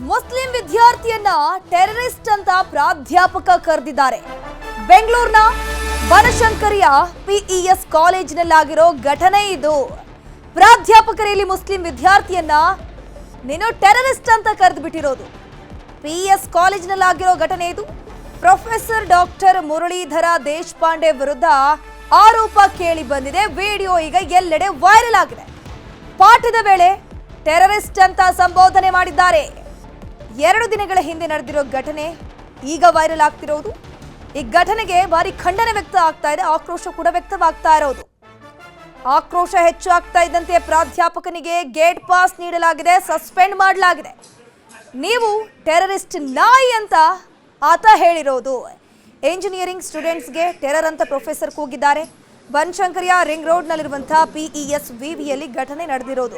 Muslim ವಿದ್ಯಾರ್ಥಿಯನ್ನ terrorist ಅಂತ ಪ್ರಾಧ್ಯಾಪಕ ಕರೆದಿದ್ದಾರೆ. ಬೆಂಗಳೂರಿನ ಬನಶಂಕರಿಯ ಪಿಇಎಸ್ ಕಾಲೇಜಿನಲ್ಲಾಗಿರೋ ಘಟನೆ ಇದು. ಪ್ರಾಧ್ಯಾಪಕರಲ್ಲಿ ಮುಸ್ಲಿಂ ವಿದ್ಯಾರ್ಥಿಯನ್ನ ನೀನು ಟೆರರಿಸ್ಟ್ ಅಂತ ಕರೆದು ಬಿಟ್ಟಿರೋದು. ಪಿಇಎಸ್ ಕಾಲೇಜಿನಲ್ಲಾಗಿರೋ ಘಟನೆ ಇದು. ಪ್ರೊಫೆಸರ್ ಡಾಕ್ಟರ್ ಮುರಳೀಧರ ದೇಶಪಾಂಡೆ ವಿರುದ್ಧ ಆರೋಪ ಕೇಳಿ ಬಂದಿದೆ. ವಿಡಿಯೋ ಈಗ ಎಲ್ಲೆಡೆ ವೈರಲ್ ಆಗಿದೆ. ಪಾಠದ ವೇಳೆ ಟೆರರಿಸ್ಟ್ ಅಂತ ಸಂಬೋಧನೆ ಮಾಡಿದ್ದಾರೆ. 2 ದಿನಗಳ ಹಿಂದೆ ನಡೆದಿರೋ ಘಟನೆ ಈಗ ವೈರಲ್ ಆಗ್ತಿರೋದು. ಈ ಘಟನೆಗೆ ಭಾರಿ ಖಂಡನೆ ವ್ಯಕ್ತ ಆಗ್ತಾ ಇದೆ, ಆಕ್ರೋಶ ಕೂಡ ವ್ಯಕ್ತವಾಗ್ತಾ ಇರೋದು. ಆಕ್ರೋಶ ಹೆಚ್ಚು ಆಗ್ತಾ ಇದ್ದಂತೆ ಪ್ರಾಧ್ಯಾಪಕನಿಗೆ ಗೇಟ್ ಪಾಸ್ ನೀಡಲಾಗಿದೆ, ಸಸ್ಪೆಂಡ್ ಮಾಡಲಾಗಿದೆ. ನೀವು ಟೆರರಿಸ್ಟ್ ನಾಯಿ ಅಂತ ಆತ ಹೇಳಿರೋದು. ಇಂಜಿನಿಯರಿಂಗ್ ಸ್ಟೂಡೆಂಟ್ಸ್ಗೆ ಟೆರರ್ ಅಂತ ಪ್ರೊಫೆಸರ್ ಕೂಗಿದ್ದಾರೆ. ಬನಶಂಕರಿಯ ರಿಂಗ್ ರೋಡ್ನಲ್ಲಿರುವಂತಹ ಪಿಇಎಸ್ ವಿವಿಯಲ್ಲಿ ಘಟನೆ ನಡೆದಿರೋದು.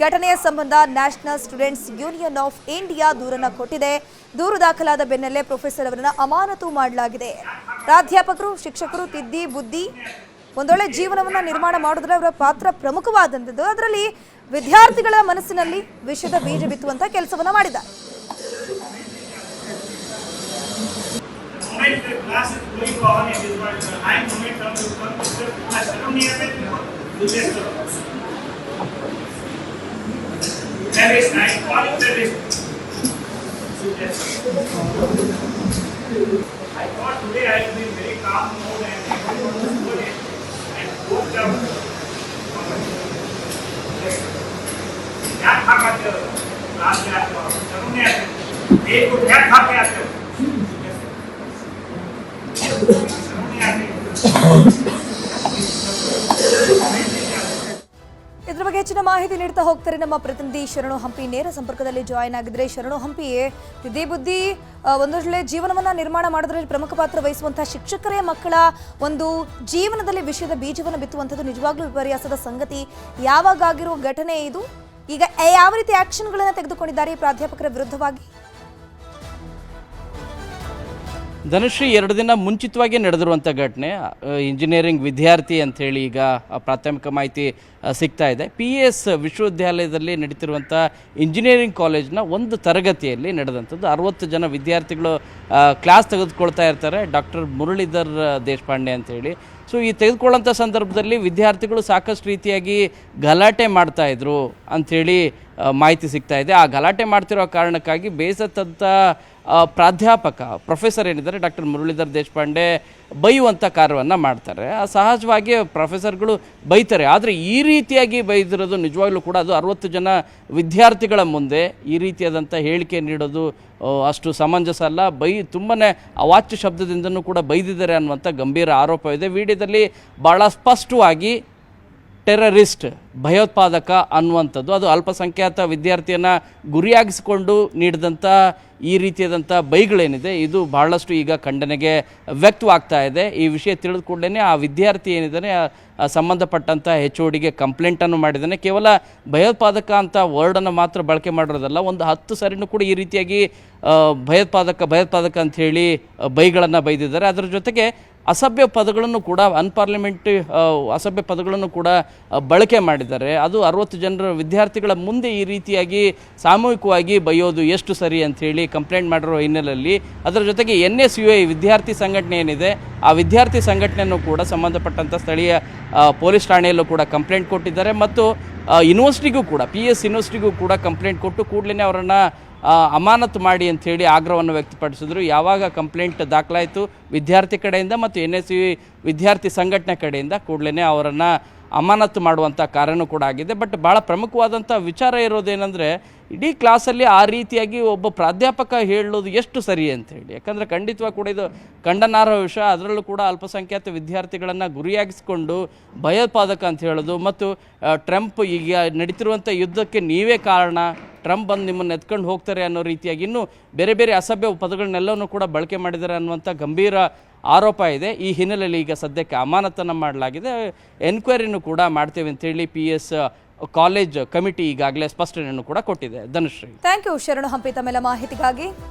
ಘಟನೆಯ ಸಂಬಂಧ national students union of India ದೂರನ್ನು ಕೊಟ್ಟಿದೆ. ದೂರು ದಾಖಲಾದ ಬೆನ್ನಲ್ಲೇ ಪ್ರೊಫೆಸರ್ ಅವರನ್ನು ಅಮಾನತು ಮಾಡಲಾಗಿದೆ. ಪ್ರಾಧ್ಯಾಪಕರು, ಶಿಕ್ಷಕರು ತಿದ್ದಿ ಬುದ್ಧಿ ಒಂದೊಳ್ಳೆ ಜೀವನವನ್ನು ನಿರ್ಮಾಣ ಮಾಡೋದ್ರಲ್ಲಿ ಅವರ ಪಾತ್ರ ಪ್ರಮುಖವಾದಂಥದ್ದು. ಅದರಲ್ಲಿ ವಿದ್ಯಾರ್ಥಿಗಳ ಮನಸ್ಸಿನಲ್ಲಿ ವಿಷದ ಬೀಜ ಬಿತ್ತುವಂತ ಕೆಲಸವನ್ನ ಮಾಡಿದ್ದಾರೆ. Terrorist, I call it terrorist. I thought today I will be very calm mode and everyone was good and go down. क्या खा के रात में आते हो? जरूर नहीं आते. एक को क्या खा के आते हो? जरूर नहीं आते. ಇದರ ಬಗ್ಗೆ ಹೆಚ್ಚಿನ ಮಾಹಿತಿ ನೀಡ್ತಾ ಹೋಗ್ತಾರೆ ನಮ್ಮ ಪ್ರತಿನಿಧಿ ಶರಣು ಹಂಪಿ. ನೇರ ಸಂಪರ್ಕದಲ್ಲಿ ಜಾಯಿನ್ ಆಗಿದ್ರೆ ಶರಣು ಹಂಪಿ, ತಿದ್ದಿ ಬುದ್ಧಿ ಒಂದೊಳ್ಳೆ ಜೀವನವನ್ನ ನಿರ್ಮಾಣ ಮಾಡೋದ್ರಲ್ಲಿ ಪ್ರಮುಖ ಪಾತ್ರ ವಹಿಸುವಂತಹ ಶಿಕ್ಷಕರೇ ಮಕ್ಕಳ ಒಂದು ಜೀವನದಲ್ಲಿ ವಿಷಯದ ಬೀಜವನ್ನು ಬಿತ್ತುವಂಥದ್ದು ನಿಜವಾಗ್ಲೂ ವಿಪರ್ಯಾಸದ ಸಂಗತಿ. ಯಾವಾಗ ಆಗಿರುವ ಘಟನೆ ಇದು? ಈಗ ಯಾವ ರೀತಿ ಆಕ್ಷನ್ಗಳನ್ನ ತೆಗೆದುಕೊಂಡಿದ್ದಾರೆ ಈ ಪ್ರಾಧ್ಯಾಪಕರ ವಿರುದ್ಧವಾಗಿ? ಧನುಶ್ರೀ, 2 ದಿನ ಮುಂಚಿತವಾಗಿ ನಡೆದಿರುವಂಥ ಘಟನೆ. ಇಂಜಿನಿಯರಿಂಗ್ ವಿದ್ಯಾರ್ಥಿ ಅಂಥೇಳಿ ಈಗ ಪ್ರಾಥಮಿಕ ಮಾಹಿತಿ ಸಿಗ್ತಾ ಇದೆ. PES ವಿಶ್ವವಿದ್ಯಾಲಯದಲ್ಲಿ ನಡೀತಿರುವಂಥ ಇಂಜಿನಿಯರಿಂಗ್ ಕಾಲೇಜ್ನ ಒಂದು ತರಗತಿಯಲ್ಲಿ ನಡೆದಂಥದ್ದು. 60 ಜನ ವಿದ್ಯಾರ್ಥಿಗಳು ಕ್ಲಾಸ್ ತೆಗೆದುಕೊಳ್ತಾ ಇರ್ತಾರೆ, ಡಾಕ್ಟರ್ ಮುರಳೀಧರ್ ದೇಶಪಾಂಡೆ ಅಂಥೇಳಿ. ಸೊ ಈ ತೆಗೆದುಕೊಳ್ಳೋಂಥ ಸಂದರ್ಭದಲ್ಲಿ ವಿದ್ಯಾರ್ಥಿಗಳು ಸಾಕಷ್ಟು ರೀತಿಯಾಗಿ ಗಲಾಟೆ ಮಾಡ್ತಾಯಿದ್ರು ಅಂಥೇಳಿ ಮಾಹಿತಿ ಸಿಗ್ತಾ ಇದೆ. ಆ ಗಲಾಟೆ ಮಾಡ್ತಿರೋ ಕಾರಣಕ್ಕಾಗಿ ಬೇಸತ್ತಂಥ ಪ್ರಾಧ್ಯಾಪಕ ಪ್ರೊಫೆಸರ್ ಏನಿದ್ದಾರೆ ಡಾಕ್ಟರ್ ಮುರಳೀಧರ್ ದೇಶಪಾಂಡೆ ಬೈಯುವಂಥ ಕಾರ್ಯವನ್ನು ಮಾಡ್ತಾರೆ. ಸಹಜವಾಗಿ ಪ್ರೊಫೆಸರ್ಗಳು ಬೈತಾರೆ, ಆದರೆ ಈ ರೀತಿಯಾಗಿ ಬೈದಿರೋದು ನಿಜವಾಗ್ಲೂ ಕೂಡ ಅದು 60 ಜನ ವಿದ್ಯಾರ್ಥಿಗಳ ಮುಂದೆ ಈ ರೀತಿಯಾದಂಥ ಹೇಳಿಕೆ ನೀಡೋದು ಅಷ್ಟು ಸಮಂಜಸ ಅಲ್ಲ. ತುಂಬಾ ಅವಾಚ್ಯ ಶಬ್ದದಿಂದನೂ ಕೂಡ ಬೈದಿದ್ದಾರೆ ಅನ್ನುವಂಥ ಗಂಭೀರ ಆರೋಪ ಇದೆ. ವಿಡಿಯೋದಲ್ಲಿ ಭಾಳ ಸ್ಪಷ್ಟವಾಗಿ ಟೆರರಿಸ್ಟ್, ಭಯೋತ್ಪಾದಕ ಅನ್ನುವಂಥದ್ದು, ಅದು ಅಲ್ಪಸಂಖ್ಯಾತ ವಿದ್ಯಾರ್ಥಿಯನ್ನು ಗುರಿಯಾಗಿಸಿಕೊಂಡು ನೀಡಿದಂಥ ಈ ರೀತಿಯಾದಂಥ ಬೈಗಳೇನಿದೆ ಇದು ಬಹಳಷ್ಟು ಈಗ ಖಂಡನೆಗೆ ವ್ಯಕ್ತವಾಗ್ತಾ ಇದೆ. ಈ ವಿಷಯ ತಿಳಿದ ಕೂಡಲೇ ಆ ವಿದ್ಯಾರ್ಥಿ ಏನಿದ್ದಾನೆ ಸಂಬಂಧಪಟ್ಟಂಥ HODಗೆ ಕಂಪ್ಲೇಂಟನ್ನು ಮಾಡಿದ್ದಾನೆ. ಕೇವಲ ಭಯೋತ್ಪಾದಕ ಅಂತ ವರ್ಡನ್ನು ಮಾತ್ರ ಬಳಕೆ ಮಾಡಿರೋದಲ್ಲ, ಒಂದು 10 ಸರಿನೂ ಕೂಡ ಈ ರೀತಿಯಾಗಿ ಭಯೋತ್ಪಾದಕ ಅಂಥೇಳಿ ಬೈಗಳನ್ನು ಬೈದಿದ್ದಾರೆ. ಅದರ ಜೊತೆಗೆ ಅಸಭ್ಯ ಪದಗಳನ್ನು ಕೂಡ ಅಸಭ್ಯ ಪದಗಳನ್ನು ಕೂಡ ಬಳಕೆ ಮಾಡಿದ್ದಾರೆ. ಅದು 60 ಜನರ ವಿದ್ಯಾರ್ಥಿಗಳ ಮುಂದೆ ಈ ರೀತಿಯಾಗಿ ಸಾಮೂಹಿಕವಾಗಿ ಬೈಯೋದು ಎಷ್ಟು ಸರಿ ಅಂಥೇಳಿ ಕಂಪ್ಲೇಂಟ್ ಮಾಡಿರೋ ಹಿನ್ನೆಲೆಯಲ್ಲಿ ಅದರ ಜೊತೆಗೆ NSUI ವಿದ್ಯಾರ್ಥಿ ಸಂಘಟನೆ ಏನಿದೆ ಆ ವಿದ್ಯಾರ್ಥಿ ಸಂಘಟನೆಯನ್ನು ಕೂಡ ಸಂಬಂಧಪಟ್ಟಂಥ ಸ್ಥಳೀಯ ಪೊಲೀಸ್ ಠಾಣೆಯಲ್ಲೂ ಕೂಡ ಕಂಪ್ಲೇಂಟ್ ಕೊಟ್ಟಿದ್ದಾರೆ. ಮತ್ತು ಯೂನಿವರ್ಸಿಟಿಗೂ ಕೂಡ PES ಯೂನಿವರ್ಸಿಟಿಗೂ ಕೂಡ ಕಂಪ್ಲೇಂಟ್ ಕೊಟ್ಟು ಕೂಡಲೇ ಅವರನ್ನು ಅಮಾನತು ಮಾಡಿ ಅಂಥೇಳಿ ಆಗ್ರಹವನ್ನು ವ್ಯಕ್ತಪಡಿಸಿದ್ರು. ಯಾವಾಗ ಕಂಪ್ಲೇಂಟ್ ದಾಖಲಾಯಿತು ವಿದ್ಯಾರ್ಥಿ ಕಡೆಯಿಂದ ಮತ್ತು NSUI ವಿದ್ಯಾರ್ಥಿ ಸಂಘಟನೆ ಕಡೆಯಿಂದ ಕೂಡಲೇ ಅವರನ್ನು ಅಮಾನತು ಮಾಡುವಂಥ ಕಾರ್ಯನೂ ಕೂಡ ಆಗಿದೆ. ಬಟ್ ಭಾಳ ಪ್ರಮುಖವಾದಂಥ ವಿಚಾರ ಇರೋದೇನೆಂದರೆ ಇಡೀ ಕ್ಲಾಸಲ್ಲಿ ಆ ರೀತಿಯಾಗಿ ಒಬ್ಬ ಪ್ರಾಧ್ಯಾಪಕ ಹೇಳೋದು ಎಷ್ಟು ಸರಿ ಅಂಥೇಳಿ. ಯಾಕಂದರೆ ಖಂಡಿತವಾಗಿ ಕೂಡ ಇದು ಖಂಡನಾರ್ಹ ವಿಷಯ. ಅದರಲ್ಲೂ ಕೂಡ ಅಲ್ಪಸಂಖ್ಯಾತ ವಿದ್ಯಾರ್ಥಿಗಳನ್ನು ಗುರಿಯಾಗಿಸಿಕೊಂಡು ಭಯೋತ್ಪಾದಕ ಅಂತ ಹೇಳೋದು ಮತ್ತು ಟ್ರಂಪ್ ಈಗ ನಡೀತಿರುವಂಥ ಯುದ್ಧಕ್ಕೆ ನೀವೇ ಕಾರಣ, ಟ್ರಂಪ್ ಬಂದು ನಿಮ್ಮನ್ನು ಎತ್ಕೊಂಡು ಹೋಗ್ತಾರೆ ಅನ್ನೋ ರೀತಿಯಾಗಿ ಇನ್ನೂ ಬೇರೆ ಬೇರೆ ಅಸಭ್ಯ ಪದಗಳನ್ನೆಲ್ಲವನ್ನೂ ಕೂಡ ಬಳಕೆ ಮಾಡಿದ್ದಾರೆ ಅನ್ನುವಂಥ ಗಂಭೀರ ಆರೋಪ ಇದೆ. ಈ ಹಿನ್ನೆಲೆಯಲ್ಲಿ ಈಗ ಸದ್ಯಕ್ಕೆ ಅಮಾನತನ್ನು ಮಾಡಲಾಗಿದೆ. ಎನ್ಕ್ವೈರಿನೂ ಕೂಡ ಮಾಡ್ತೇವೆ ಅಂತೇಳಿ PES ಕಾಲೇಜ್ ಕಮಿಟಿ ಈಗಾಗಲೇ ಸ್ಪಷ್ಟನೆಯನ್ನು ಕೂಡ ಕೊಟ್ಟಿದೆ. ಧನುಶ್ರೀ, ಥ್ಯಾಂಕ್ ಯು ಶರಣು ಹಂಪಿ ತಮ್ಮೆಲ್ಲ ಮಾಹಿತಿಗಾಗಿ.